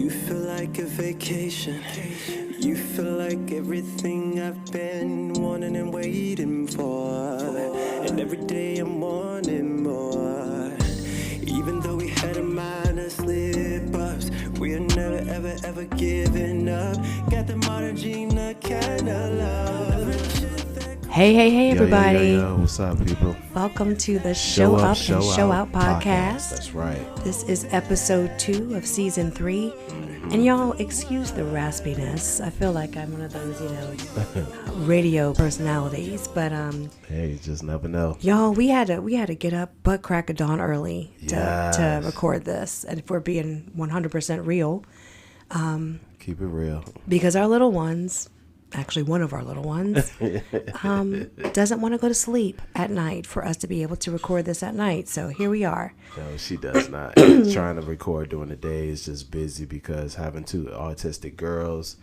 You feel like a vacation. You feel like everything I've been wanting and waiting for. And every day I'm wanting more. Even though we had a minor slip-ups, we are never, ever, ever giving up. Got the modern Gina kind of love. Hey, everybody. Yo, what's up, people? Welcome to the Show Up and Show Out podcast. That's right. This is episode 2 of season 3. And y'all, excuse the raspiness. I feel like I'm one of those, radio personalities. But hey, you just never know. Y'all, we had to get up butt crack of dawn early to record this. And if we're being 100% real, keep it real. Because our little ones, actually one of our little ones, doesn't want to go to sleep at night for us to be able to record this at night. So here we are. No, she does not. Trying to record during the day is just busy because having 2 autistic girls,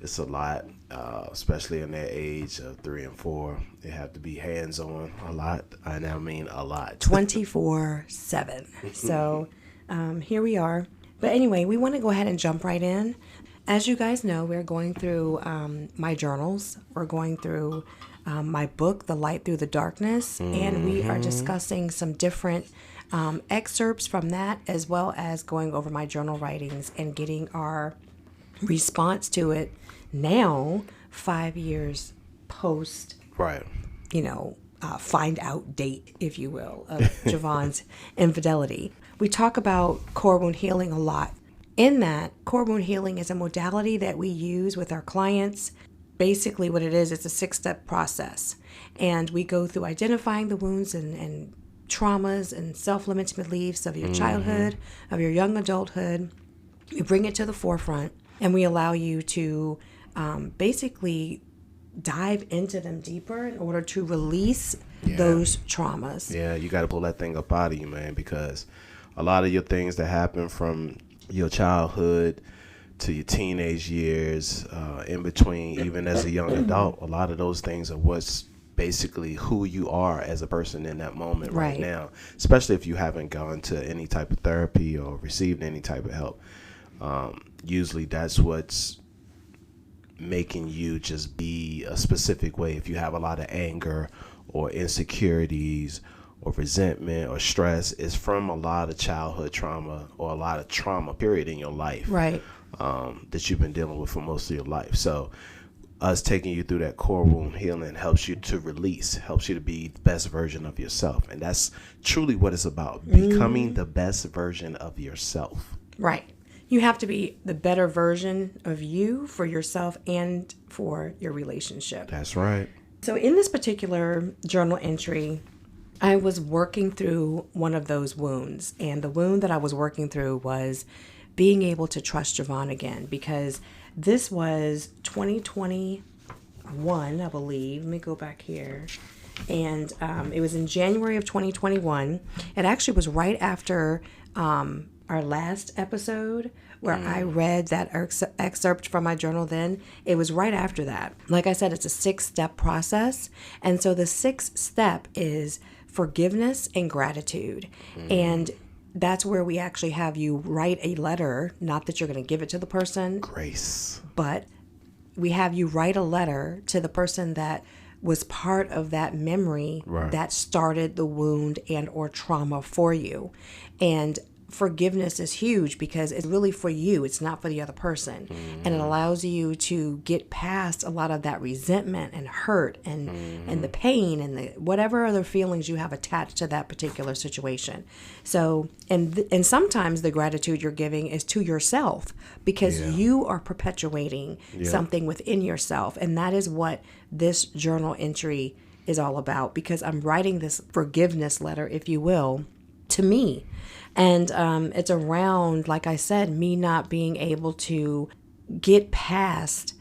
it's a lot, especially in their age of 3 and 4. They have to be hands-on a lot. I now mean a lot. 24/7. So here we are. But anyway, we want to go ahead and jump right in. As you guys know, we're going through my journals. We're going through my book, The Light Through the Darkness, and we are discussing some different excerpts from that, as well as going over my journal writings and getting our response to it now, 5 years post, right? Find out date, if you will, of Javon's infidelity. We talk about core wound healing a lot. In that, core wound healing is a modality that we use with our clients. Basically what it is, it's a 6-step process. And we go through identifying the wounds and traumas and self-limiting beliefs of your childhood, of your young adulthood. We bring it to the forefront and we allow you to basically dive into them deeper in order to release those traumas. Yeah, you got to pull that thing up out of you, man, because a lot of your things that happen from your childhood to your teenage years, in between, even as a young adult, a lot of those things are what's basically who you are as a person in that moment right now, especially if you haven't gone to any type of therapy or received any type of help. Usually that's what's making you just be a specific way. If you have a lot of anger or insecurities or resentment or stress, is from a lot of childhood trauma or a lot of trauma period in your life, right? That you've been dealing with for most of your life. So us taking you through that core wound healing helps you to release, helps you to be the best version of yourself. And that's truly what it's about, becoming the best version of yourself. Right. You have to be the better version of you for yourself and for your relationship. That's right. So in this particular journal entry, I was working through one of those wounds, and the wound that I was working through was being able to trust Javon again, because this was 2021, I believe. Let me go back here. And it was in January of 2021. It actually was right after our last episode where I read that excerpt from my journal then. It was right after that. Like I said, it's a 6-step process. And so the 6th step is forgiveness and gratitude. And that's where we actually have you write a letter, not that you're going to give it to the person. Grace. But we have you write a letter to the person that was part of that memory that started the wound and or trauma for you. And forgiveness is huge because it's really for you. It's not for the other person. And it allows you to get past a lot of that resentment and hurt and the pain and the whatever other feelings you have attached to that particular situation. So, and sometimes the gratitude you're giving is to yourself because you are perpetuating something within yourself. And that is what this journal entry is all about, because I'm writing this forgiveness letter, if you will, to me. And it's around, like I said, me not being able to get past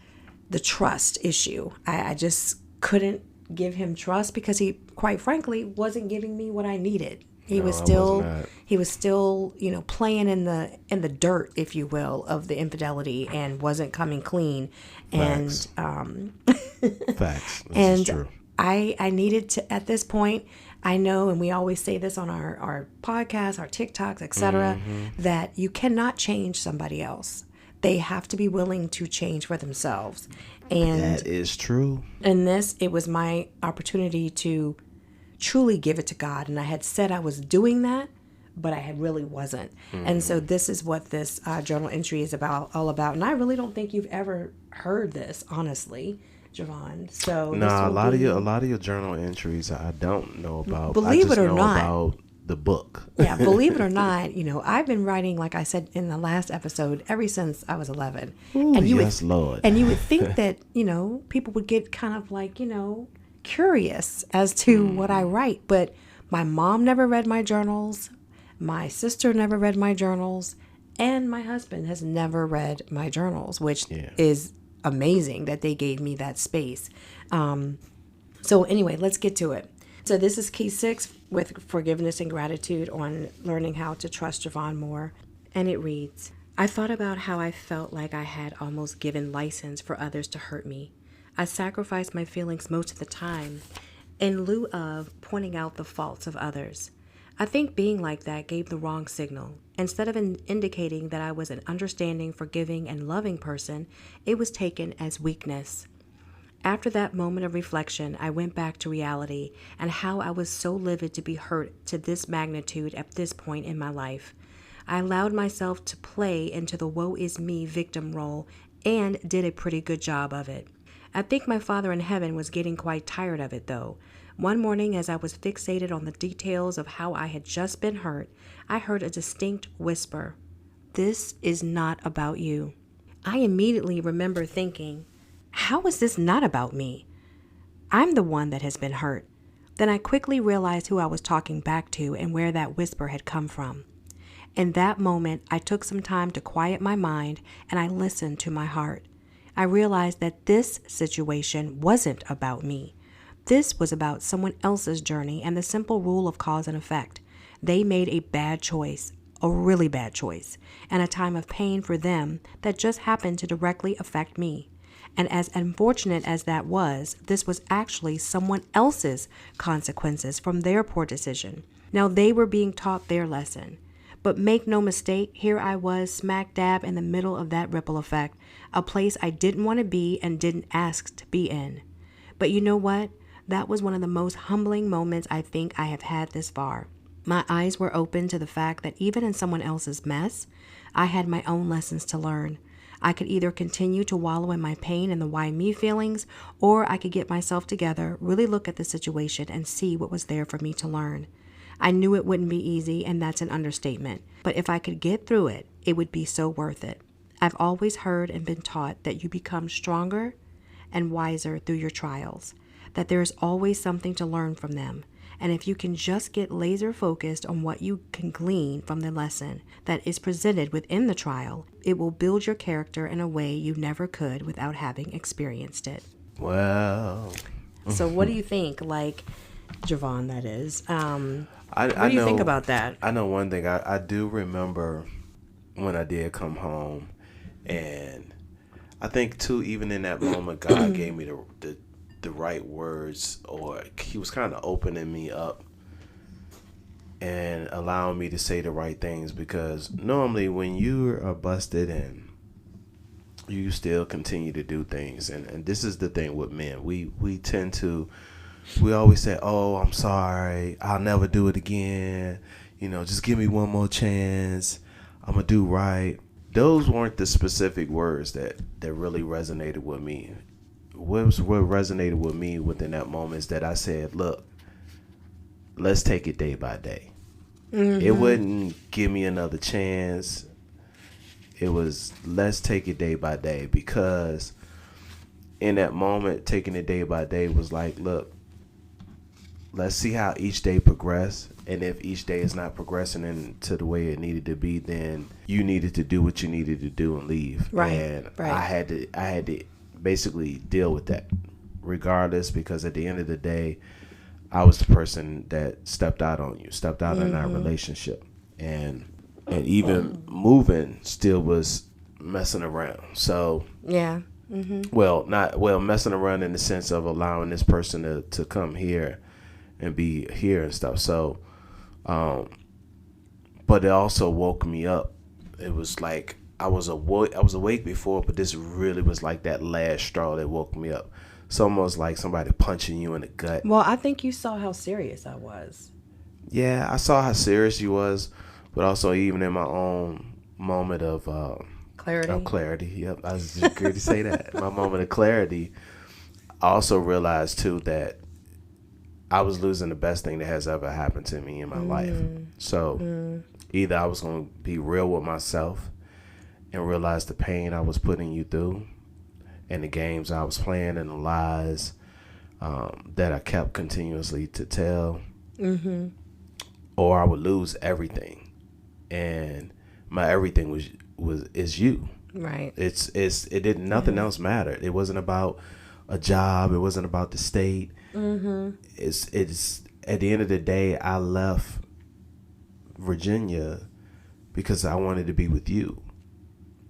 the trust issue. I just couldn't give him trust because he, quite frankly, wasn't giving me what I needed. He was still, playing in the dirt, if you will, of the infidelity and wasn't coming clean. Facts. And Facts. This is true. I needed to, at this point, I know, and we always say this on our podcasts, our TikToks, etc., that you cannot change somebody else. They have to be willing to change for themselves. And That is true. in this, it was my opportunity to truly give it to God. And I had said I was doing that, but I really wasn't. And so this is what this journal entry is all about. And I really don't think you've ever heard this, honestly, Javon. So Nah, a lot of your journal entries I don't know about. Believe I just it or know not. about the book. Yeah, believe it or not, I've been writing, like I said in the last episode, ever since I was 11. Ooh, and yes, Lord. And you would think that, people would get kind of like, curious as to what I write. But my mom never read my journals. My sister never read my journals. And my husband has never read my journals, which is amazing that they gave me that space. So anyway, let's get to it. So this is key 6 with forgiveness and gratitude on learning how to trust Javon more. And it reads, I thought about how I felt like I had almost given license for others to hurt me. I sacrificed my feelings most of the time in lieu of pointing out the faults of others. I think being like that gave the wrong signal. Instead of indicating that I was an understanding, forgiving, and loving person, it was taken as weakness. After that moment of reflection, I went back to reality and how I was so livid to be hurt to this magnitude at this point in my life. I allowed myself to play into the woe is me victim role and did a pretty good job of it. I think my Father in heaven was getting quite tired of it though. One morning, as I was fixated on the details of how I had just been hurt, I heard a distinct whisper. This is not about you. I immediately remember thinking, how is this not about me? I'm the one that has been hurt. Then I quickly realized who I was talking back to and where that whisper had come from. In that moment, I took some time to quiet my mind and I listened to my heart. I realized that this situation wasn't about me. This was about someone else's journey and the simple rule of cause and effect. They made a bad choice, a really bad choice, and a time of pain for them that just happened to directly affect me. And as unfortunate as that was, this was actually someone else's consequences from their poor decision. Now they were being taught their lesson. But make no mistake, here I was smack dab in the middle of that ripple effect, a place I didn't want to be and didn't ask to be in. But you know what? That was one of the most humbling moments I think I have had this far. My eyes were open to the fact that even in someone else's mess, I had my own lessons to learn. I could either continue to wallow in my pain and the why me feelings, or I could get myself together, really look at the situation and see what was there for me to learn. I knew it wouldn't be easy, and that's an understatement. But if I could get through it, it would be so worth it. I've always heard and been taught that you become stronger and wiser through your trials, that there is always something to learn from them. And if you can just get laser focused on what you can glean from the lesson that is presented within the trial, it will build your character in a way you never could without having experienced it. Well. So what do you think? Like, Javon, that is. What do you think about that? I know one thing. I do remember when I did come home, and I think too, even in that moment, God gave me the right words, or he was kind of opening me up and allowing me to say the right things, because normally when you are busted and you still continue to do things, and this is the thing with men, we tend to, we always say, oh, I'm sorry, I'll never do it again, just give me one more chance, I'm gonna do right. Those weren't the specific words that really resonated with me. What resonated with me within that moment is that I said, look, let's take it day by day. Mm-hmm. It wouldn't give me another chance. It was, let's take it day by day, because in that moment, taking it day by day was like, look, let's see how each day progress. And if each day is not progressing into the way it needed to be, then you needed to do what you needed to do and leave. Right. And right. I had to basically deal with that regardless, because at the end of the day, I was the person that stepped out on you, stepped out in our relationship, and even moving still was messing around. So yeah. Messing around in the sense of allowing this person to come here and be here and stuff. So but it also woke me up. It was like I was awake before, but this really was like that last straw that woke me up. It's almost like somebody punching you in the gut. Well, I think you saw how serious I was. Yeah, I saw how serious you was, but also even in my own moment of Clarity. Of clarity. Yep, I was just going to say that. My moment of clarity. I also realized too that I was losing the best thing that has ever happened to me in my life. So either I was going to be real with myself and realize the pain I was putting you through and the games I was playing and the lies that I kept continuously to tell, or I would lose everything, and my everything is you. Right. It didn't, nothing else mattered. It wasn't about a job. It wasn't about the state. It's at the end of the day, I left Virginia because I wanted to be with you.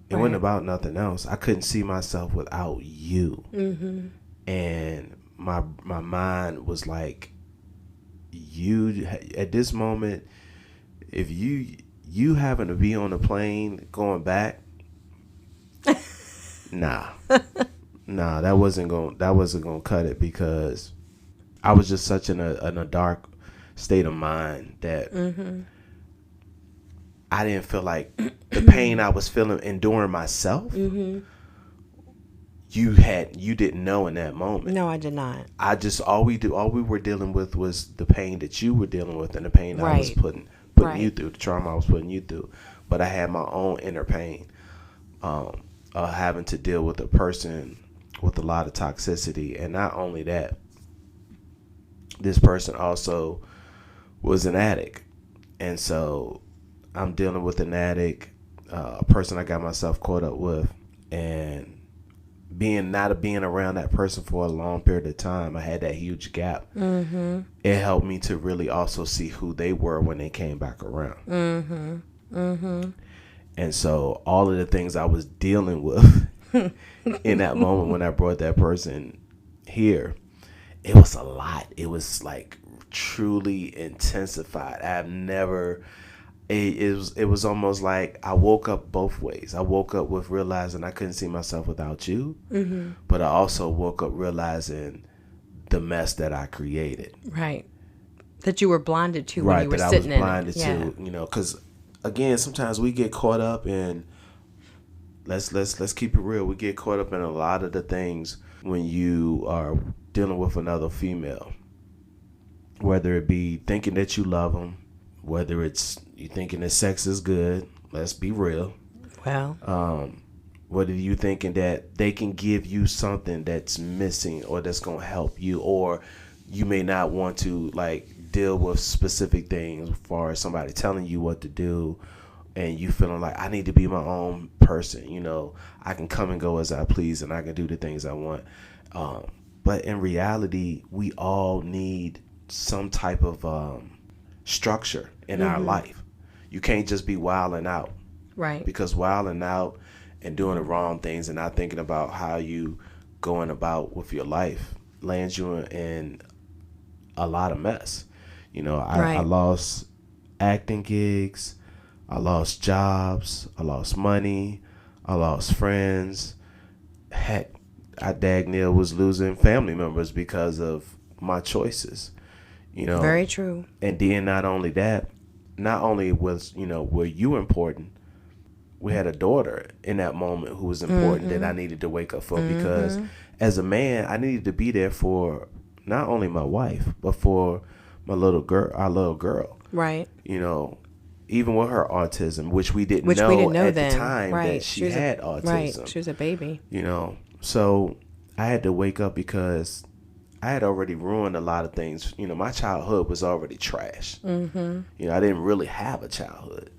It wasn't about nothing else. I couldn't see myself without you. And my mind was like, you at this moment, if you having to be on a plane going back, nah, that wasn't gonna cut it, because I was just such in a dark state of mind that I didn't feel like the pain I was feeling enduring myself. You didn't know in that moment. No, I did not. All we were dealing with was the pain that you were dealing with and the pain I was putting you through, the trauma I was putting you through. But I had my own inner pain, having to deal with a person with a lot of toxicity. And not only that, this person also was an addict. And so I'm dealing with an addict, a person I got myself caught up with, and being around that person for a long period of time, I had that huge gap. It helped me to really also see who they were when they came back around. And so all of the things I was dealing with in that moment when I brought that person here, it was a lot. It was like truly intensified. It was almost like I woke up both ways. I woke up with realizing I couldn't see myself without you, but I also woke up realizing the mess that I created. Right. That you were blinded to when you were sitting in it. Right, that I was blinded to, because again, sometimes we get caught up in, let's keep it real, we get caught up in a lot of the things when you are dealing with another female, whether it be thinking that you love them, whether it's you thinking that sex is good, let's be real. Well, whether you thinking that they can give you something that's missing or that's going to help you, or you may not want to like deal with specific things as far as somebody telling you what to do, and you feeling like I need to be my own person. I can come and go as I please and I can do the things I want. But in reality, we all need some type of structure in our life. You can't just be wilding out. Right. Because wilding out and doing the wrong things and not thinking about how you going about with your life lands you in a lot of mess. I lost acting gigs, I lost jobs, I lost money, I lost friends. Heck, I dang near was losing family members because of my choices. Very true. And then not only was, were you important, we had a daughter in that moment who was important that I needed to wake up for, because as a man, I needed to be there for not only my wife, but for my little girl, our little girl. Right. Even with her autism, which we didn't know at the time that she had autism. Right. She was a baby. So I had to wake up because I had already ruined a lot of things. My childhood was already trash. I didn't really have a childhood.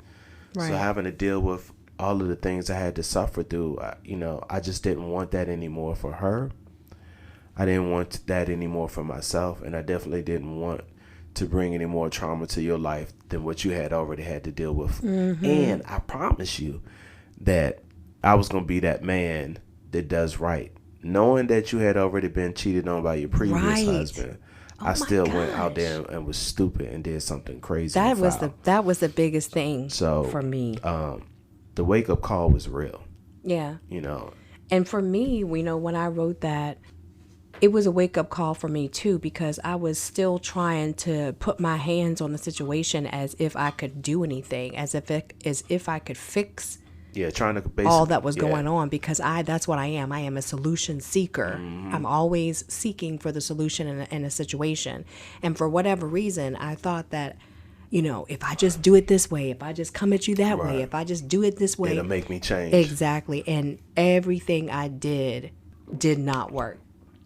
Right. So having to deal with all of the things I had to suffer through, I just didn't want that anymore for her. I didn't want that anymore for myself. And I definitely didn't want to bring any more trauma to your life than what you had already had to deal with. And I promise you that I was going to be that man that does right. Knowing that you had already been cheated on by your previous husband, I still went out there and was stupid and did something crazy. That was the biggest thing for me. the wake up call was real. Yeah. You know. And for me, you know, when I wrote that, it was a wake up call for me too, because I was still trying to put my hands on the situation as if I could do anything, as if I could fix Trying to basically all that was going on, because that's what I am. I am a solution seeker. I'm always seeking for the solution in a situation. And for whatever reason, I thought that, you know, if I just do it this way, if I just come at you that way, if I just do it this way, it'll make me change. Exactly. And everything I did not work.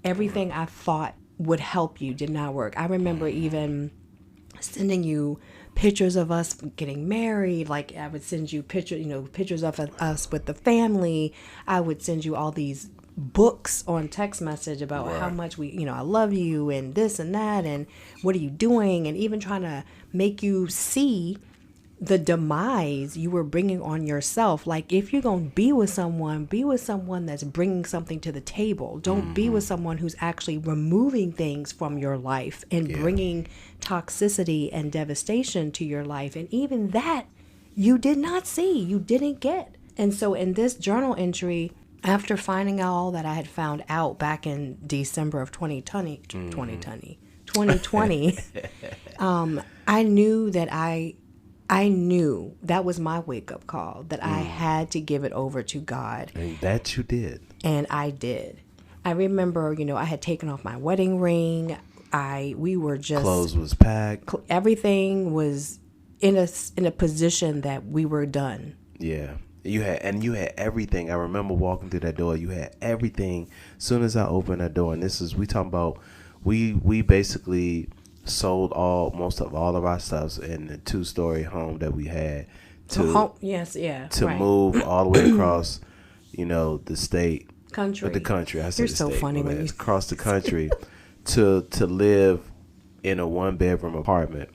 Everything I thought would help you did not work. I remember even sending you pictures of us getting married. Like, I would send you pictures of us with the family. I would send you all these books on text message about how much I love you and this and that and what are you doing, and even trying to make you see the demise you were bringing on yourself. Like, if you're going to be with someone that's bringing something to the table. Don't be with someone who's actually removing things from your life and bringing toxicity and devastation to your life. And even that you did not see, you didn't get. And so in this journal entry, after finding out all that I had found out back in December of 2020, I knew that was my wake-up call, that I had to give it over to God. And that you did. And I did. I remember, I had taken off my wedding ring. We were just... Clothes was packed. Everything was in a position that we were done. Yeah. You had everything. I remember walking through that door. You had everything. As soon as I opened that door, and we talking about, we basically sold most of our stuff in the 2-story home that we had to move all the way across, the state, the country. I said You're so funny when you across the country to live in a 1-bedroom apartment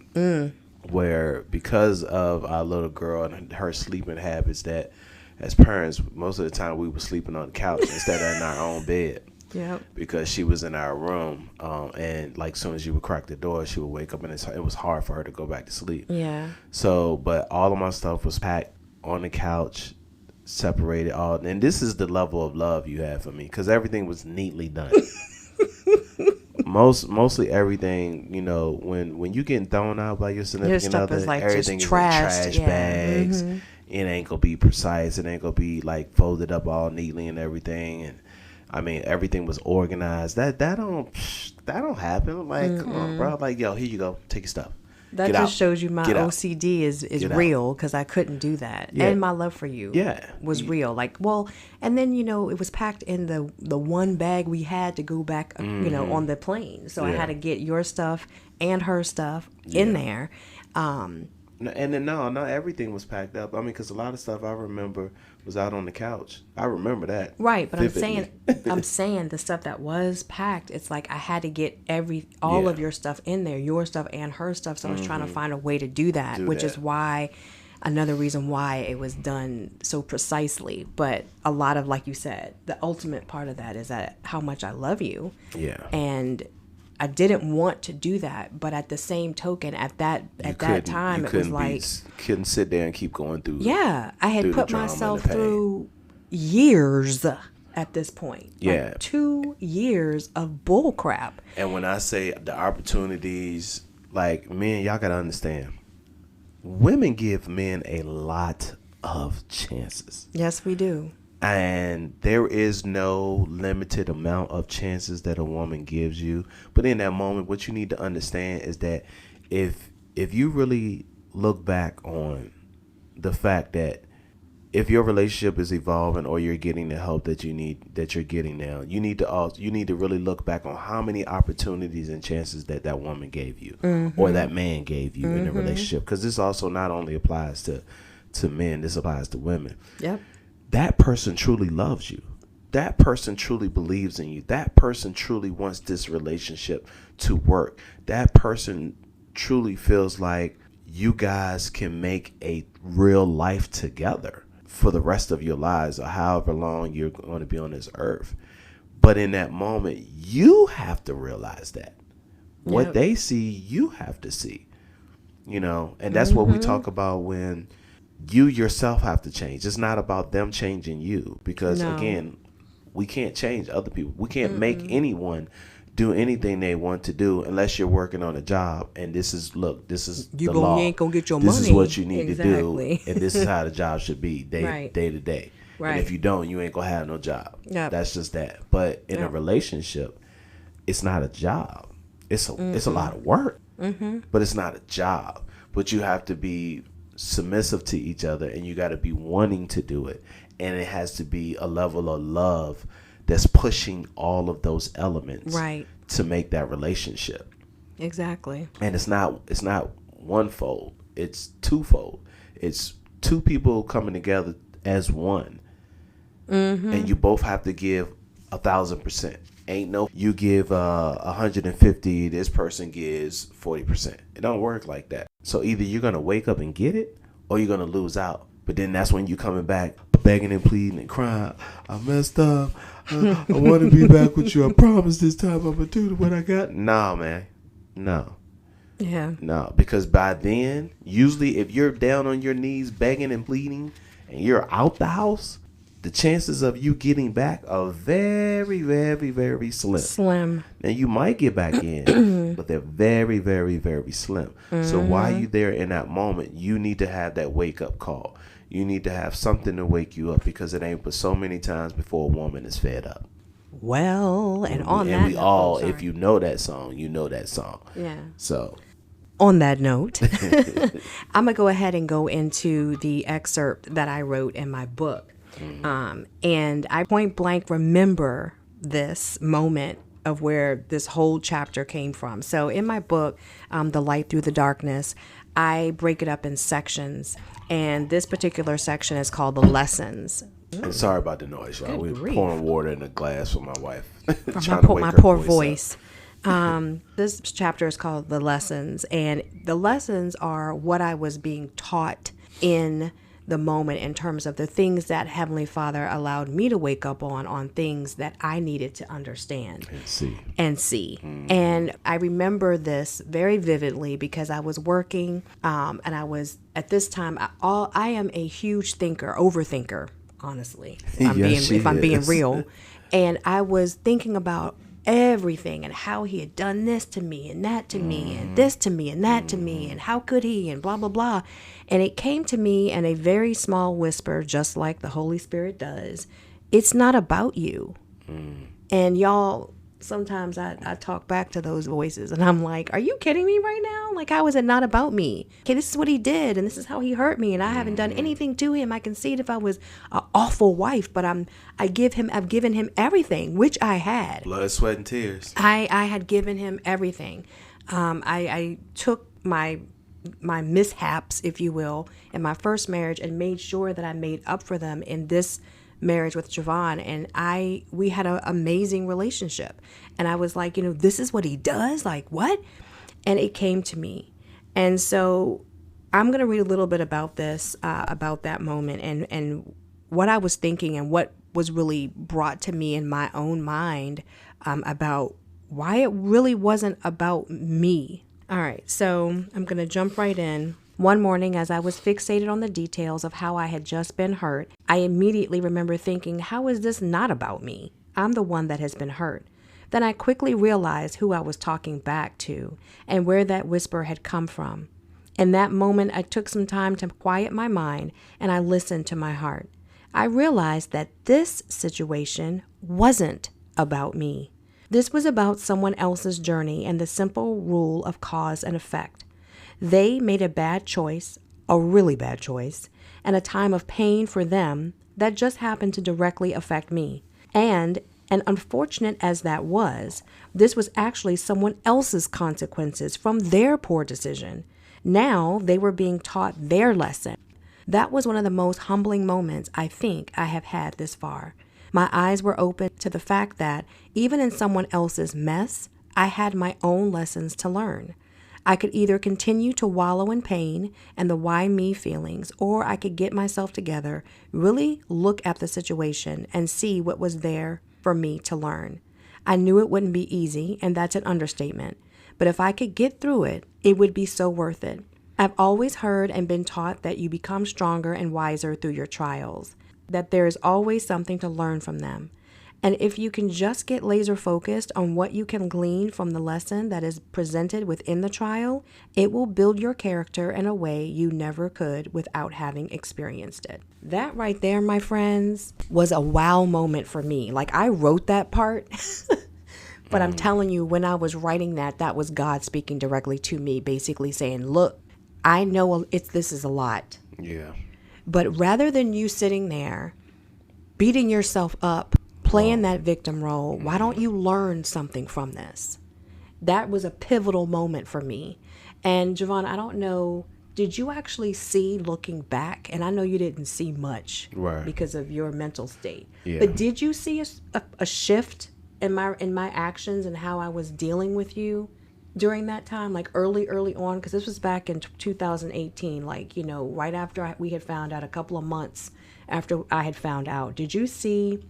where, because of our little girl and her sleeping habits, that as parents most of the time we were sleeping on the couch instead of in our own bed. Yep. Because she was in our room, and like soon as you would crack the door, she would wake up, and it was hard for her to go back to sleep. Yeah. So, but all of my stuff was packed on the couch, separated all, and this is the level of love you have for me, because everything was neatly done. Mostly everything, when you getting thrown out by your significant other, is like everything just is in trashed. trash bags. It ain't gonna be precise. It ain't gonna be like folded up all neatly and everything. And I mean, everything was organized. That don't happen. Like, come on, bro. Like, yo, here you go. Take your stuff. That Get just out. shows you my Get out. OCD is Get real, because I couldn't do that. Yeah. And my love for you was real. Like, and then, it was packed in the one bag we had to go back, on the plane. So I had to get your stuff and her stuff in there. And then, not everything was packed up. I mean, because a lot of stuff I remember was out on the couch. I remember that. Right, but vividly. I'm saying the stuff that was packed, it's like I had to get all of your stuff in there, your stuff and her stuff. So I was trying to find a way to do that, which is why, another reason why it was done so precisely. But a lot of, like you said, the ultimate part of that is that how much I love you. Yeah. And I didn't want to do that, but at the same token, at that time, it was like couldn't sit there and keep going through. Yeah, I had put myself through years at this point. Yeah, like 2 years of bull crap. And when I say the opportunities, like, men, y'all gotta understand, women give men a lot of chances. Yes, we do. And there is no limited amount of chances that a woman gives you. But in that moment, what you need to understand is that if you really look back on the fact that if your relationship is evolving or you're getting the help that you're getting now, you need to really look back on how many opportunities and chances that woman gave you or that man gave you in a relationship. Because this also not only applies to men, this applies to women. Yep. That person truly loves you. That person truly believes in you. That person truly wants this relationship to work. That person truly feels like you guys can make a real life together for the rest of your lives or however long you're going to be on this earth. But in that moment, you have to realize that. What they see, you have to see. And that's what we talk about when you yourself have to change. It's not about them changing you, because No. again, we can't change other people. We can't make anyone do anything they want to do unless you're working on a job. And this is the law. You ain't gonna get your this money. is what you need to do, Exactly. and this is how the job should be Right. day to day. Right. And if you don't, you ain't gonna have no job. Yep. That's just that. But in a Yep. relationship, it's not a job. It's a lot of work, but it's not a job. But you have to be submissive to each other, and you got to be wanting to do it, and it has to be a level of love that's pushing all of those elements Right. to make that relationship. Exactly. And it's not one-fold, it's twofold. It's two people coming together as one, and you both have to give 1,000%. Ain't no you give 150, this person gives 40%. It don't work like that. So either you're gonna wake up and get it, or you're gonna lose out. But then that's when you coming back begging and pleading and crying. I messed up. I want to be back with you. I promise this time I'm gonna do what I got. Nah, man. No. Yeah. No, because by then, usually if you're down on your knees begging and pleading and you're out the house, the chances of you getting back are very, very, very slim. Slim. Now, you might get back in, but they're very, very, very slim. So while you're there in that moment, you need to have that wake-up call. You need to have something to wake you up, because it ain't but so many times before a woman is fed up. Well, and on And that we note, all, sorry. if you know that song, you know that song. Yeah. So... On that note, I'm going to go ahead and go into the excerpt that I wrote in my book. And I point blank remember this moment of where this whole chapter came from. So in my book, The Light Through the Darkness, I break it up in sections. And this particular section is called The Lessons. And sorry about the noise, y'all. We're grief. pouring water in a glass for my wife. My poor voice. This chapter is called The Lessons, and the lessons are what I was being taught in the moment in terms of the things that Heavenly Father allowed me to wake up on things that I needed to understand and see. And I remember this very vividly because I was working, and I was at this time, I am a huge overthinker, honestly, if I'm being real. And I was thinking about everything and how he had done this to me and that to me and this to me and that to me and how could he and blah, blah, blah. And it came to me in a very small whisper, just like the Holy Spirit does. It's not about you. And y'all, sometimes I talk back to those voices and I'm like, are you kidding me right now? Like, how is it not about me? Okay, this is what he did and this is how he hurt me and I haven't done anything to him. I can see it if I was an awful wife, but I've given him everything, which I had. Blood, sweat, and tears. I had given him everything. I took my mishaps, if you will, in my first marriage and made sure that I made up for them in this marriage with Javon, and we had an amazing relationship. And I was like, this is what he does? Like, what? And it came to me. And so I'm going to read a little bit about this, about that moment and what I was thinking and what was really brought to me in my own mind about why it really wasn't about me. All right, so I'm going to jump right in. One morning, as I was fixated on the details of how I had just been hurt, I immediately remember thinking, how is this not about me? I'm the one that has been hurt. Then I quickly realized who I was talking back to and where that whisper had come from. In that moment, I took some time to quiet my mind and I listened to my heart. I realized that this situation wasn't about me. This was about someone else's journey and the simple rule of cause and effect. They made a bad choice, a really bad choice, and a time of pain for them that just happened to directly affect me. And unfortunate as that was, this was actually someone else's consequences from their poor decision. Now they were being taught their lesson. That was one of the most humbling moments I think I have had this far. My eyes were open to the fact that even in someone else's mess, I had my own lessons to learn. I could either continue to wallow in pain and the why me feelings, or I could get myself together, really look at the situation and see what was there for me to learn. I knew it wouldn't be easy, and that's an understatement. But if I could get through it, it would be so worth it. I've always heard and been taught that you become stronger and wiser through your trials, that there is always something to learn from them. And if you can just get laser focused on what you can glean from the lesson that is presented within the trial, it will build your character in a way you never could without having experienced it. That right there, my friends, was a wow moment for me. Like, I wrote that part, but I'm telling you, when I was writing that, that was God speaking directly to me, basically saying, look, I know this is a lot. Yeah. But rather than you sitting there beating yourself up, playing that victim role, why don't you learn something from this? That was a pivotal moment for me. And Javon, I don't know, did you actually see, looking back, and I know you didn't see much because of your mental state, but did you see a shift in my actions and how I was dealing with you during that time, like early on? Because this was back in 2018, like, you know, right after we had found out, a couple of months after I had found out. Did you see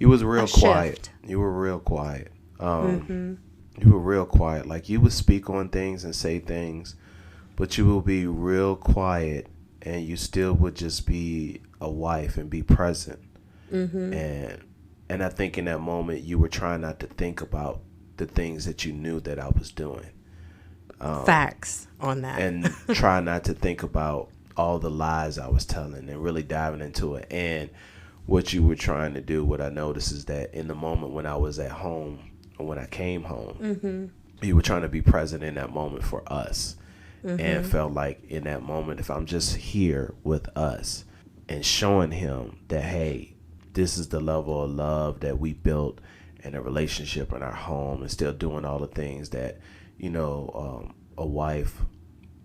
You was real quiet. shift? You were real quiet. You were real quiet. Like, you would speak on things and say things, but you will be real quiet, and you still would just be a wife and be present. And I think in that moment you were trying not to think about the things that you knew that I was doing. Facts on that. And try not to think about all the lies I was telling, and really diving into it. And what you were trying to do, what I noticed, is that in the moment when I was at home, or when I came home, you were trying to be present in that moment for us. And felt like in that moment, if I'm just here with us and showing him that, hey, this is the level of love that we built in a relationship in our home, and still doing all the things that, you know, a wife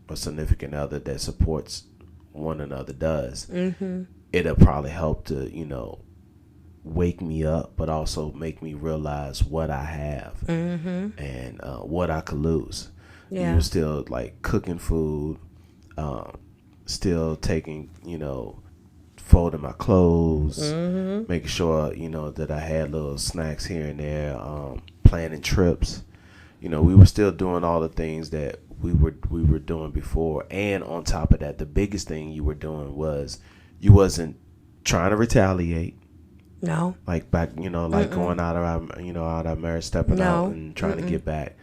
or significant other that supports one another does, it'll probably help to, you know, wake me up, but also make me realize what I have and what I could lose. Yeah. You were still like cooking food, still taking, you know, folding my clothes, making sure, you know, that I had little snacks here and there, planning trips. You know, we were still doing all the things that we were doing before. And on top of that, the biggest thing you were doing was you wasn't trying to retaliate. No. Like back, you know, like going out of our, you know, out of marriage, stepping out and trying to get back.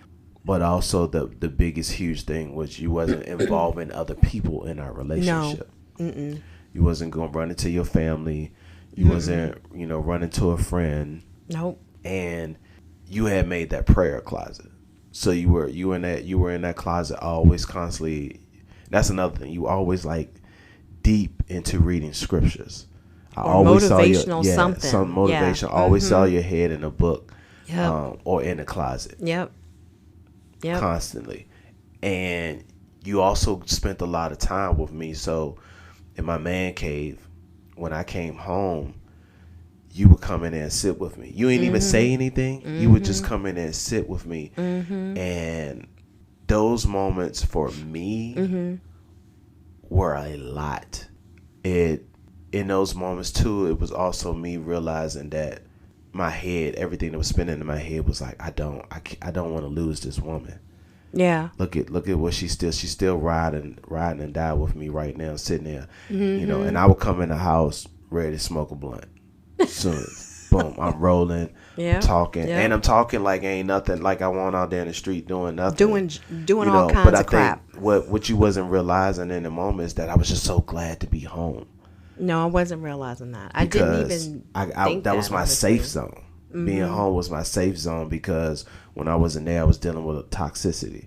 But also the biggest huge thing was you wasn't involving other people in our relationship. No. You wasn't going to run into your family. You wasn't, you know, running to a friend. Nope. And you had made that prayer closet. So you were in that closet always, constantly. That's another thing. You always like deep into reading scriptures. I Or always motivational saw something. some motivation. I always saw your head in a book, or in a closet. Yep. Constantly. And you also spent a lot of time with me. So in my man cave, when I came home, you would come in there and sit with me. You ain't even say anything. You would just come in there and sit with me. And those moments for me were a lot. In those moments too, it was also me realizing that my head, everything that was spinning in my head was like, I don't want to lose this woman. Yeah. Look at what she's still riding and die with me right now, sitting there, you know. And I would come in the house ready to smoke a blunt. Soon, boom, I'm rolling, talking, and I'm talking like ain't nothing, like I went out there in the street doing nothing, doing all kinds of crap. What you wasn't realizing in the moment is that I was just so glad to be home. No, I wasn't realizing that. I didn't even think that was my safe zone. Being home was my safe zone, because when I wasn't there, I was dealing with toxicity.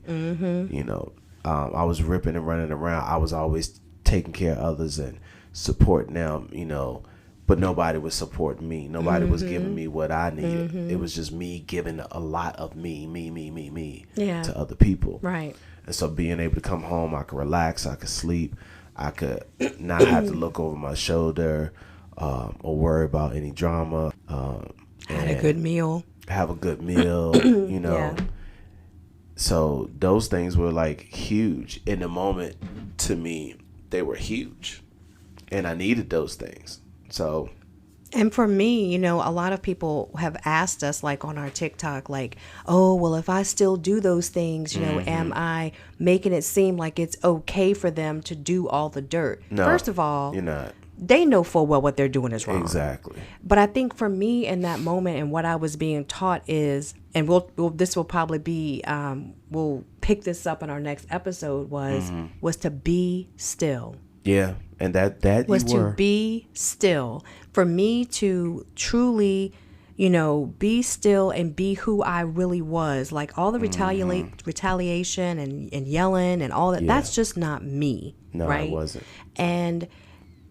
You know, I was ripping and running around. I was always taking care of others and supporting them, you know, but nobody was supporting me. Nobody was giving me what I needed. It was just me giving a lot of me to other people. Right. And so being able to come home, I could relax, I could sleep, I could not have to look over my shoulder or worry about any drama. Have a good meal, you know. So those things were like huge in the moment. To me, they were huge, and I needed those things. So And for me, you know, a lot of people have asked us, like on our TikTok, like, oh, well, if I still do those things, you know, am I making it seem like it's okay for them to do all the dirt? No, First of all, you're not. they know full well what they're doing is wrong. Exactly. But I think for me in that moment and what I was being taught is, and this will probably be, we'll pick this up in our next episode, was to be still. Yeah, and that Was you were. to be still. For me to truly, you know, be still and be who I really was. Like all the retaliation and yelling and all that, Yeah. that's just not me. No, right? it wasn't. And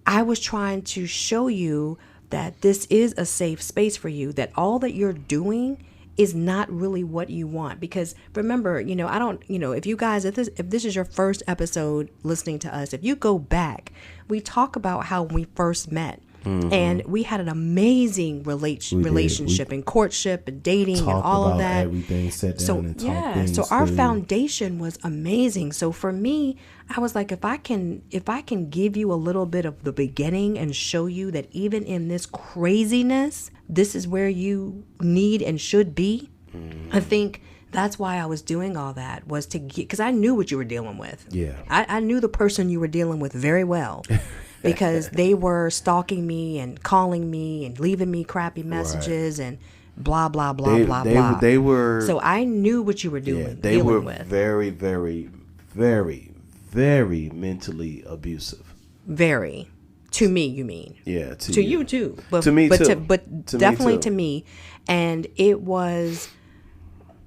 I was trying to show you that this is a safe space for you, that all that you're doing is not really what you want. Because remember, you know, I don't, you know, if you guys, if this is your first episode listening to us, if you go back, we talk about how we first met. And we had an amazing relationship and courtship and dating and all of that. Everything, sat down and talked things so our through. foundation was amazing. So for me, I was like, if I can give you a little bit of the beginning and show you that even in this craziness, this is where you need and should be. I think that's why I was doing all that, was to get, because I knew what you were dealing with. Yeah. I knew the person you were dealing with very well. Because they were stalking me and calling me and leaving me crappy messages and blah, blah, blah, blah. They were. So I knew what you were doing. Yeah, they were very, very, very, very mentally abusive. Very. To me, you mean? Yeah, to you too. But, to me too. But to definitely me too. to me. And it was,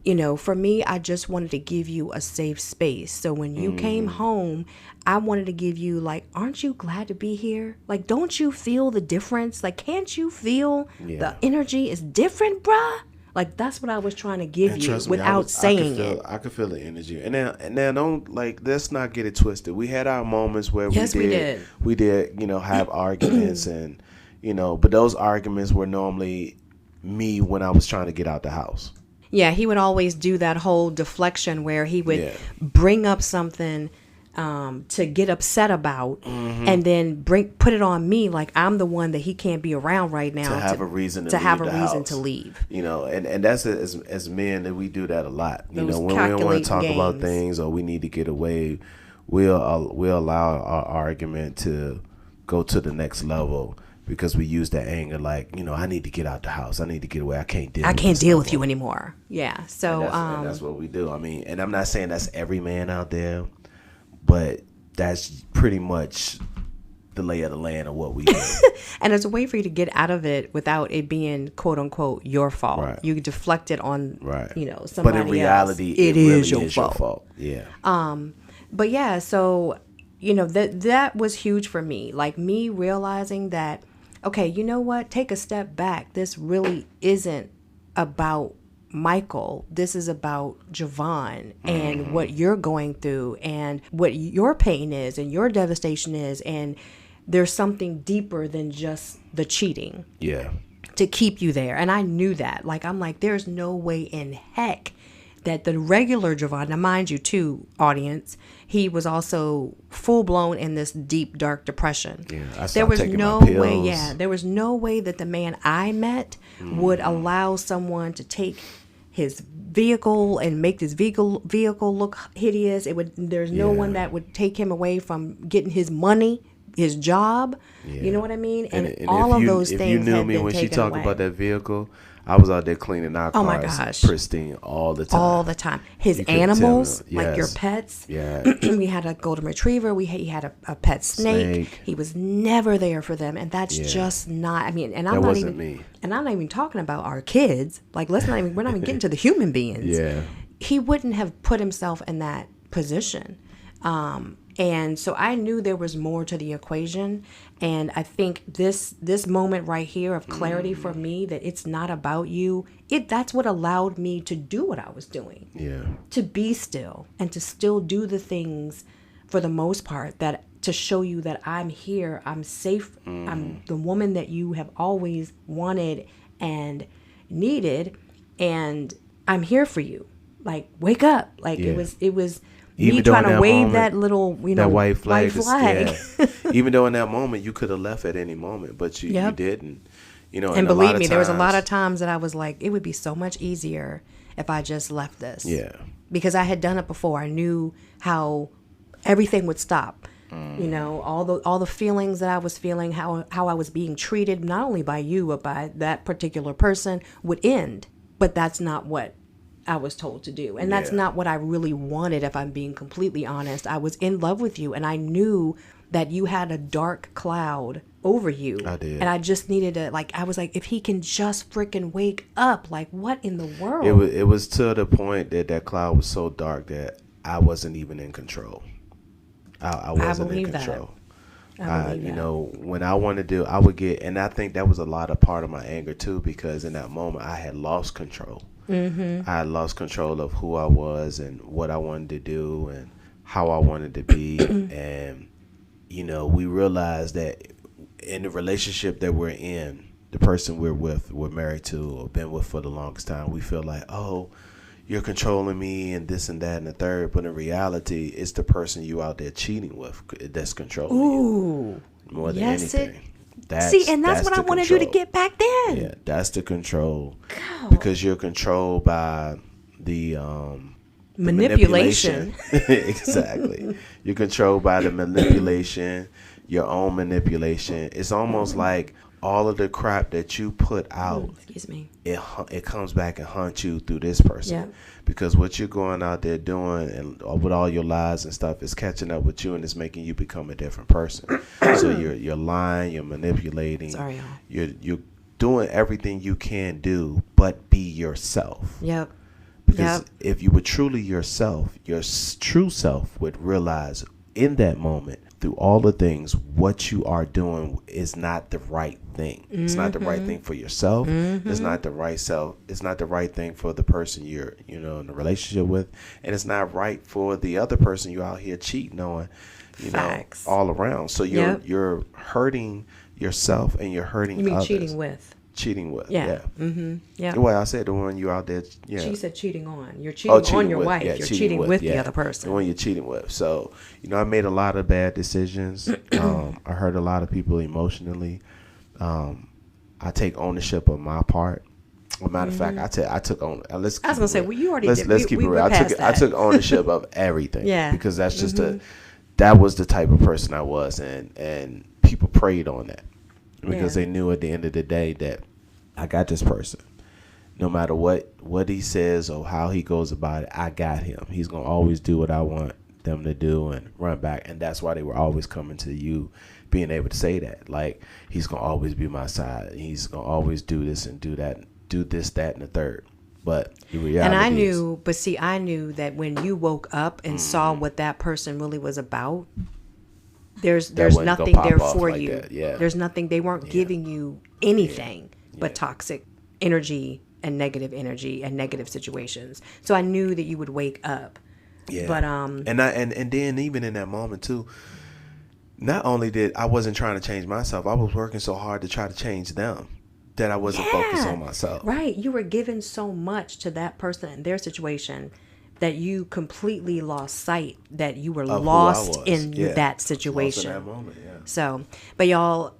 you know, for me, I just wanted to give you a safe space. So when you came home, I wanted to give you, like, aren't you glad to be here? Like, don't you feel the difference? Like, can't you feel the energy is different, bruh? Like, that's what I was trying to give And you trust me, without saying it. I could feel the energy. And now don't, like, let's not get it twisted. We had our moments where we did, you know, have arguments and, you know, but those arguments were normally me when I was trying to get out the house. Yeah, he would always do that whole deflection where he would bring up something to get upset about, and then put it on me like I'm the one that he can't be around right now to have a reason to leave. You know, and that's as men that we do that a lot. You Those know, when we don't want to talk games. about things or we need to get away, we'll allow our argument to go to the next level. Because we use that anger, like, you know, I need to get out the house. I need to get away. I can't deal with you anymore. Yeah. So and that's what we do. I mean, and I'm not saying that's every man out there, but that's pretty much the lay of the land of what we do. And it's a way for you to get out of it without it being, quote unquote, your fault. Right. You deflect it on, you know, somebody else. But in reality, it really is your fault. Yeah. But yeah, so, you know, that was huge for me. Like me realizing that, okay, you know what? Take a step back. This really isn't about Michael. This is about Javon and what you're going through and what your pain is and your devastation is. And there's something deeper than just the cheating. Yeah. To keep you there. And I knew that. Like, I'm like, there's no way in heck that the regular Javon, now mind you too, audience, he was also full blown in this deep, dark depression. Yeah, I there was taking no my pills. way, there was no way that the man I met would allow someone to take his vehicle and make this vehicle look hideous. There's no one that would take him away from getting his money, his job. Yeah. You know what I mean? And all of those things. If you knew have me been when she taken talked away. about that vehicle, I was out there cleaning our cars, my gosh, pristine all the time. All the time. His You couldn't animals, tell me. like your Yes. pets. Yeah. We had a golden retriever. He had a pet snake. He was never there for them, and that's just not. I mean, and I'm That not wasn't even. me. And I'm not even talking about our kids. Like, we're not even getting to the human beings. Yeah. He wouldn't have put himself in that position. And so I knew there was more to the equation. And I think this moment right here of clarity for me, that it's not about you, that's what allowed me to do what I was doing. Yeah. To be still and to still do the things for the most part that to show you that I'm here, I'm safe, I'm the woman that you have always wanted and needed, and I'm here for you. Like, wake up. Like it was me trying to wave moment, that little, that white flag. Yeah. Even though in that moment you could have left at any moment, but you didn't. And believe me, there was a lot of times that I was like, it would be so much easier if I just left this. Yeah. Because I had done it before. I knew how everything would stop. All the feelings that I was feeling, how I was being treated, not only by you, but by that particular person, would end. But that's not what I was told to do. And that's not what I really wanted, if I'm being completely honest. I was in love with you, and I knew that you had a dark cloud over you. I did. And I just needed to, I was like, if he can just freaking wake up, what in the world? It was to the point that cloud was so dark that I wasn't even in control. I wasn't in control. I believe that. When I wanted to, I would get, and I think that was a lot of part of my anger too, because in that moment I had lost control. Mm-hmm. I had lost control of who I was and what I wanted to do and how I wanted to be. And, we realized that in the relationship that we're in, the person we're married to or been with for the longest time, we feel like, oh, you're controlling me and this and that and the third. But in reality, it's the person you out there cheating with that's controlling you more than anything. That's what I wanted you to get back then. Yeah, that's the control. Because you're controlled by the manipulation. Exactly. You're controlled by the manipulation, your own manipulation. It's almost like all of the crap that you put out, it comes back and haunts you through this person. Because what you're going out there doing and with all your lies and stuff is catching up with you, and it's making you become a different person. So you're lying, you're manipulating. Sorry, y'all. You're doing everything you can do, but be yourself. Yep. Because if you were truly yourself, your true self would realize in that moment, through all the things, what you are doing is not the right thing. Mm-hmm. It's not the right thing for yourself. Mm-hmm. It's not the right self. It's not the right thing for the person you're, in a relationship with, and it's not right for the other person you're out here cheating on, Facts. All around. So you're hurting yourself and you're hurting others. You mean cheating with? Yeah. Mm-hmm. Yeah. The way I said the one you out there. Yeah. She said cheating on. You're cheating on your wife. You're cheating with the other person. The one you're cheating with. So, I made a lot of bad decisions. I hurt a lot of people emotionally. I take ownership of my part. As a matter of fact, I took on. I was gonna say, well, you already did. Let's keep it real. I took ownership of everything. Because that's just that was the type of person I was, and people preyed on that. Because they knew at the end of the day that I got this person. No matter what he says or how he goes about it, I got him. He's going to always do what I want them to do and run back. And that's why they were always coming to you, being able to say that. Like, he's going to always be my side. He's going to always do this and do that, do this, that, and the third. But the reality and I knew that when you woke up and saw what that person really was about, there's nothing there for you. There's nothing. They weren't giving you anything but toxic energy and negative situations. So I knew that you would wake up. Yeah. But and then even in that moment too, not only did I wasn't trying to change myself, I was working so hard to try to change them that I wasn't focused on myself. Right. You were giving so much to that person and their situation that you completely lost sight that you were lost in that situation. Lost in that moment, So, but y'all,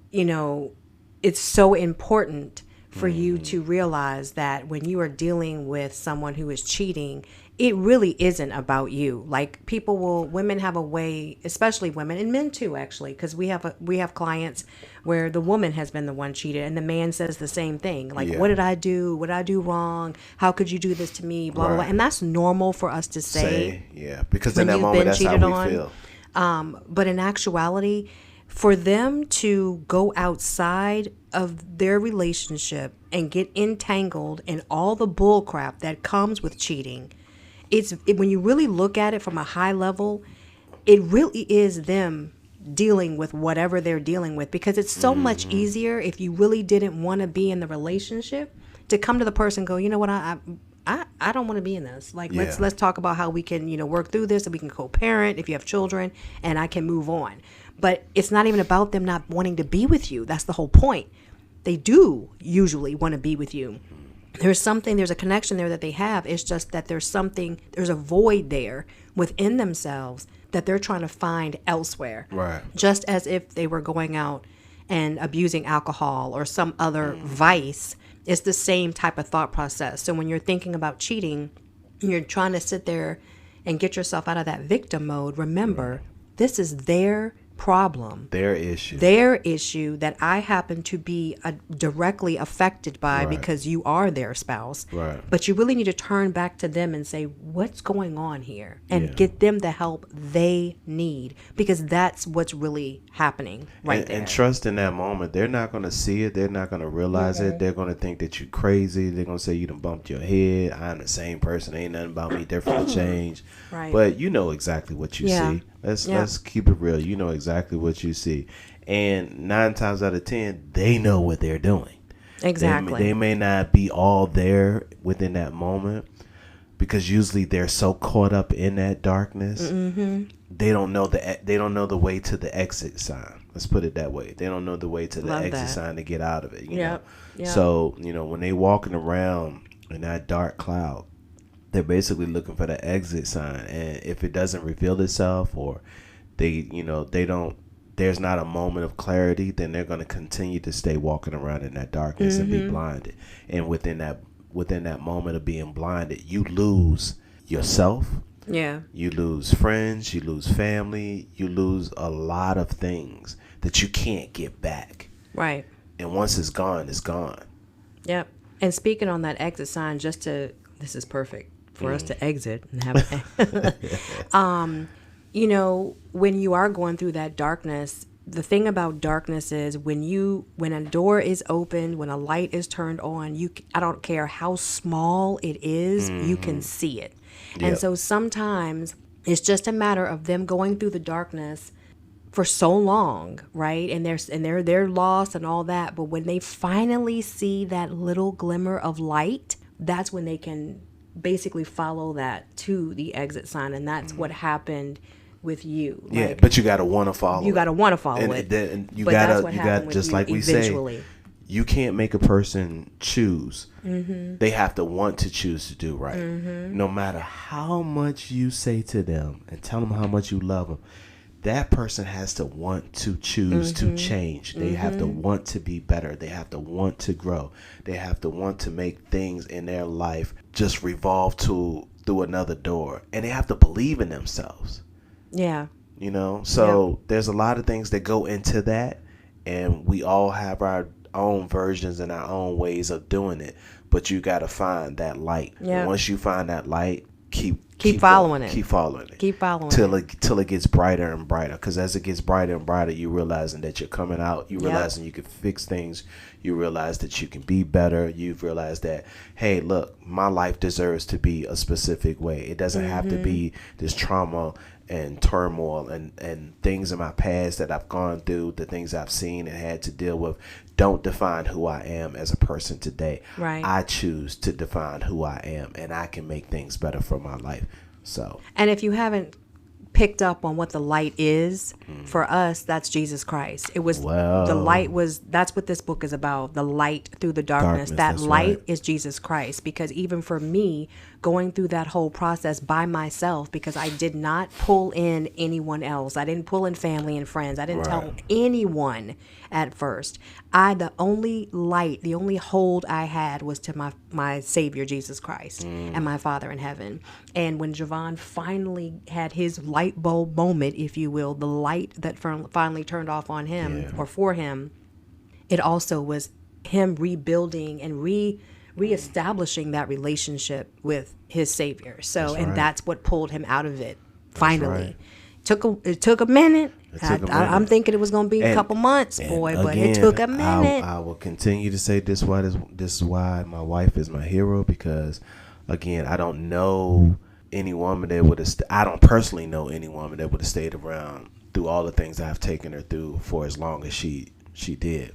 it's so important for you to realize that when you are dealing with someone who is cheating, it really isn't about you. Like, women have a way, especially women and men too, actually, because we have clients where the woman has been the one cheated and the man says the same thing. Like, what did I do? What did I do wrong? How could you do this to me? Blah, blah, blah. And that's normal for us to say. Because in that moment, that's how we feel. But in actuality, for them to go outside of their relationship and get entangled in all the bull crap that comes with cheating, when you really look at it from a high level, it really is them dealing with whatever they're dealing with, because it's so much easier if you really didn't want to be in the relationship to come to the person and go, you know what, I don't want to be in this. Like, let's talk about how we can, work through this, and we can co-parent if you have children, and I can move on. But it's not even about them not wanting to be with you. That's the whole point. They do usually want to be with you. There's a connection there that they have. It's just that there's a void there within themselves that they're trying to find elsewhere. Right. Just as if they were going out and abusing alcohol or some other vice, it's the same type of thought process. So when you're thinking about cheating, you're trying to sit there and get yourself out of that victim mode. Remember, this is their problem, their issue that I happen to be directly affected by because you are their spouse. Right. But you really need to turn back to them and say, what's going on here? And get them the help they need, because that's what's really happening there. And trust in that moment. They're not going to see it. They're not going to realize it. They're going to think that you're crazy. They're going to say you done bumped your head. I'm the same person. Ain't nothing about me different to change. Right. But you know exactly what you see. Let's keep it real. You know exactly what you see. And 9 times out of 10, they know what they're doing. Exactly. They may not be all there within that moment, because usually they're so caught up in that darkness. They don't know the way to the exit sign. Let's put it that way. They don't know the way to the exit sign to get out of it. You know? So, when they walking around in that dark cloud, they're basically looking for the exit sign, and if it doesn't reveal itself, or there's not a moment of clarity, then they're going to continue to stay walking around in that darkness and be blinded. And within that moment of being blinded, you lose yourself. Yeah. You lose friends, you lose family, you lose a lot of things that you can't get back. Right. And once it's gone, it's gone. Yep. And speaking on that exit sign, this is perfect for us to exit and have when you are going through that darkness, the thing about darkness is when a door is opened, when a light is turned on, I don't care how small it is, you can see it. Yep. And so sometimes it's just a matter of them going through the darkness for so long, right? And they're lost and all that, but when they finally see that little glimmer of light, that's when they can basically follow that to the exit sign. And that's what happened with you. Yeah, but you got to want to follow it. You got to want to follow it. And you got just like we eventually. Say, you can't make a person choose. They have to want to choose to do right. No matter how much you say to them and tell them how much you love them, that person has to want to choose to change. They have to want to be better. They have to want to grow. They have to want to make things in their life just revolve through another door. And they have to believe in themselves. Yeah. So there's a lot of things that go into that. And we all have our own versions and our own ways of doing it. But you got to find that light. Yeah. And once you find that light, keep following it. Keep following it. Till it gets brighter and brighter. Because as it gets brighter and brighter, you're realizing that you're coming out. You're realizing you can fix things. You realize that you can be better. You've realized that, hey, look, my life deserves to be a specific way. It doesn't have to be this trauma and turmoil and things in my past that I've gone through, the things I've seen and had to deal with, don't define who I am as a person today. Right. I choose to define who I am, and I can make things better for my life. So. And if you haven't picked up on what the light is, for us, that's Jesus Christ. It was the light that's what this book is about, the light through the darkness. That light is Jesus Christ, because even for me, going through that whole process by myself, because I did not pull in anyone else. I didn't pull in family and friends. I didn't tell anyone at first. The only light, the only hold I had was to my Savior, Jesus Christ, and my Father in heaven. And when Javon finally had his light bulb moment, if you will, the light that finally turned off on him or for him, it also was him rebuilding and reestablishing that relationship with his Savior. So, that's what pulled him out of it. Finally, it took a minute. I'm thinking it was going to be a couple months, boy, but it took a minute. I will continue to say this is why my wife is my hero, because, again, I don't know any woman that would have. I don't personally know any woman that would have stayed around through all the things I've taken her through for as long as she did,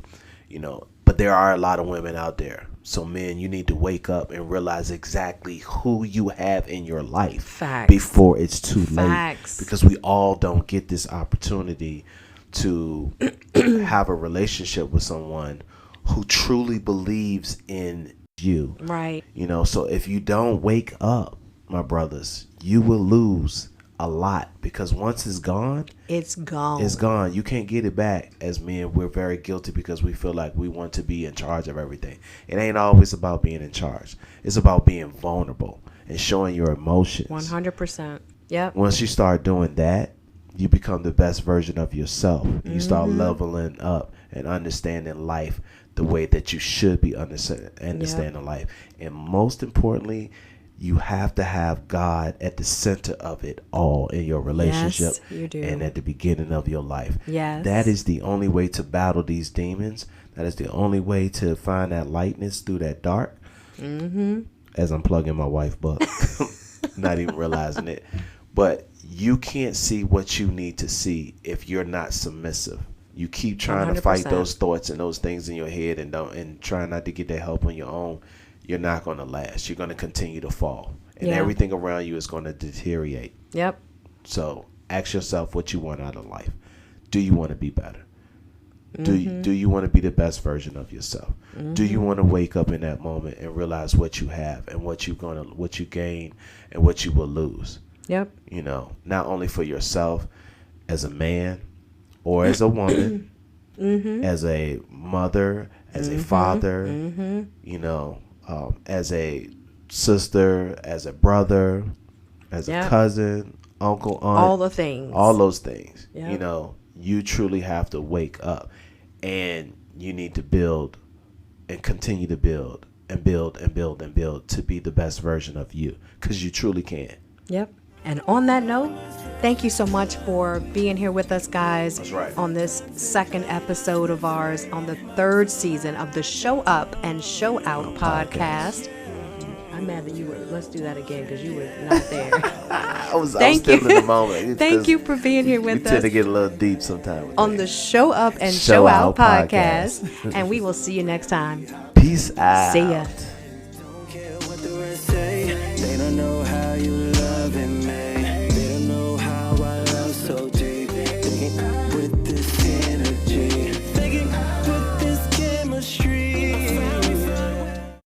But there are a lot of women out there. So, men, you need to wake up and realize exactly who you have in your life before it's too late. Because we all don't get this opportunity to have a relationship with someone who truly believes in you. Right. So if you don't wake up, my brothers, you will lose a lot, because once it's gone, it's gone. It's gone. You can't get it back. As men, we're very guilty because we feel like we want to be in charge of everything. It ain't always about being in charge. It's about being vulnerable and showing your emotions. 100%. Yep. Once you start doing that, you become the best version of yourself. You start leveling up and understanding life the way that you should be understanding life. And most importantly, you have to have God at the center of it all in your relationship. Yes, you do. And at the beginning of your life. Yes. That is the only way to battle these demons. That is the only way to find that lightness through that dark. As I'm plugging my wife book, not even realizing it. But you can't see what you need to see if you're not submissive. You keep trying to fight 100%. those thoughts and those things in your head and try not to get that help on your own. You're not going to last. You're going to continue to fall. And everything around you is going to deteriorate. Yep. So ask yourself what you want out of life. Do you want to be better? Do you want to be the best version of yourself? Do you want to wake up in that moment and realize what you have and what you gain and what you will lose? Yep. You know, not only for yourself as a man or as a woman, as a mother, as a father, you know, as a sister, as a brother, as a cousin, uncle, aunt. All the things. All those things. Yep. You know, you truly have to wake up, and you need to build and continue to build and build and build and build to be the best version of you, because you truly can. Yep. And on that note, thank you so much for being here with us, guys. That's right. On this second episode of ours on the third season of the Show Up and Show Out podcast. I'm mad that you were. Let's do that again because you were not there. I was still in the moment. Thank you for being here with us. We tend to get a little deep sometimes. On the Show Up and Show Out podcast. And we will see you next time. Peace out. See ya.